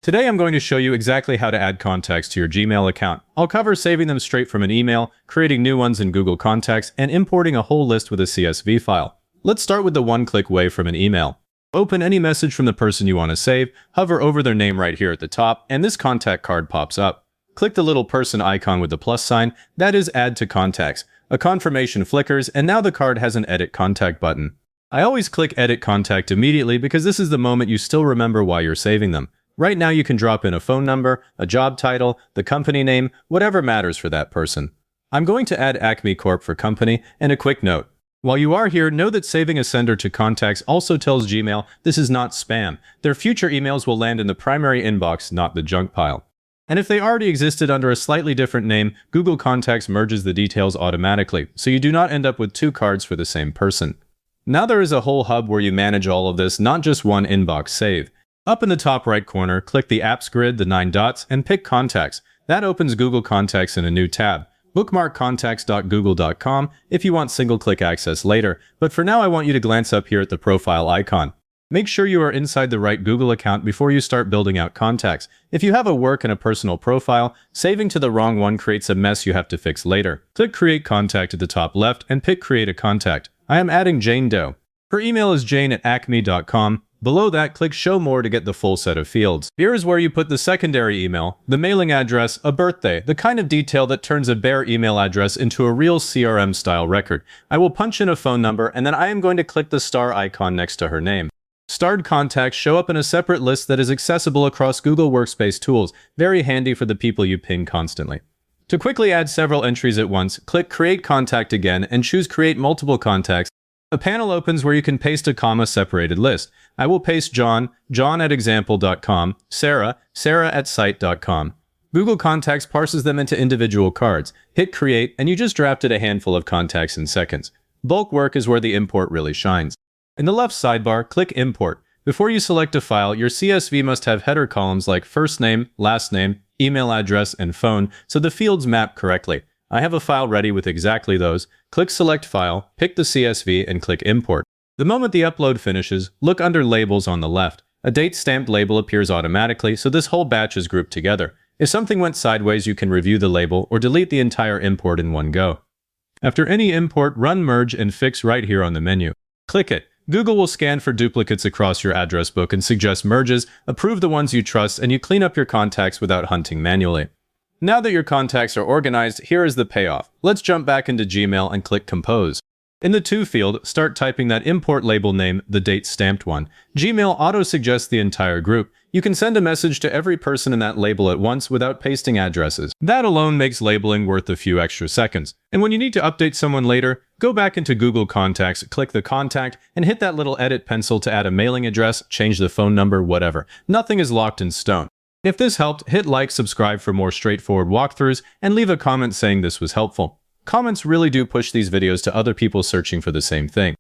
Today I'm going to show you exactly how to add contacts to your Gmail account. I'll cover saving them straight from an email, creating new ones in Google Contacts, and importing a whole list with a CSV file. Let's start with the one-click way from an email. Open any message from the person you want to save, hover over their name right here at the top, and this contact card pops up. Click the little person icon with the plus sign, that is Add to Contacts. A confirmation flickers, and now the card has an Edit Contact button. I always click Edit Contact immediately because this is the moment you still remember why you're saving them. Right now you can drop in a phone number, a job title, the company name, whatever matters for that person. I'm going to add Acme Corp for company, and a quick note. While you are here, know that saving a sender to contacts also tells Gmail this is not spam. Their future emails will land in the primary inbox, not the junk pile. And if they already existed under a slightly different name, Google Contacts merges the details automatically, so you do not end up with two cards for the same person. Now there is a whole hub where you manage all of this, not just one inbox save. Up in the top right corner, click the Apps grid, the 9 dots, and pick Contacts. That opens Google Contacts in a new tab. Bookmark contacts.google.com if you want single-click access later, but for now I want you to glance up here at the profile icon. Make sure you are inside the right Google account before you start building out contacts. If you have a work and a personal profile, saving to the wrong one creates a mess you have to fix later. Click Create Contact at the top left and pick Create a Contact. I am adding Jane Doe. Her email is jane@acme.com. Below that, click Show More to get the full set of fields. Here is where you put the secondary email, the mailing address, a birthday, the kind of detail that turns a bare email address into a real CRM-style record. I will punch in a phone number, and then I am going to click the star icon next to her name. Starred contacts show up in a separate list that is accessible across Google Workspace tools, very handy for the people you ping constantly. To quickly add several entries at once, click Create Contact again and choose Create Multiple Contacts. A panel opens where you can paste a comma-separated list. I will paste John at example.com, Sarah at site.com. Google Contacts parses them into individual cards. Hit Create, and you just drafted a handful of contacts in seconds. Bulk work is where the import really shines. In the left sidebar, click Import. Before you select a file, your CSV must have header columns like first name, last name, email address, and phone, so the fields map correctly. I have a file ready with exactly those. Click Select File, pick the CSV, and click Import. The moment the upload finishes, look under Labels on the left. A date-stamped label appears automatically, so this whole batch is grouped together. If something went sideways, you can review the label or delete the entire import in one go. After any import, run Merge and Fix right here on the menu. Click it. Google will scan for duplicates across your address book and suggest merges, approve the ones you trust, and you clean up your contacts without hunting manually. Now that your contacts are organized, here is the payoff. Let's jump back into Gmail and click Compose. In the To field, start typing that import label name, the date-stamped one. Gmail auto-suggests the entire group. You can send a message to every person in that label at once without pasting addresses. That alone makes labeling worth a few extra seconds. And when you need to update someone later, go back into Google Contacts, click the contact, and hit that little edit pencil to add a mailing address, change the phone number, whatever. Nothing is locked in stone. If this helped, hit like, subscribe for more straightforward walkthroughs, and leave a comment saying this was helpful. Comments really do push these videos to other people searching for the same thing.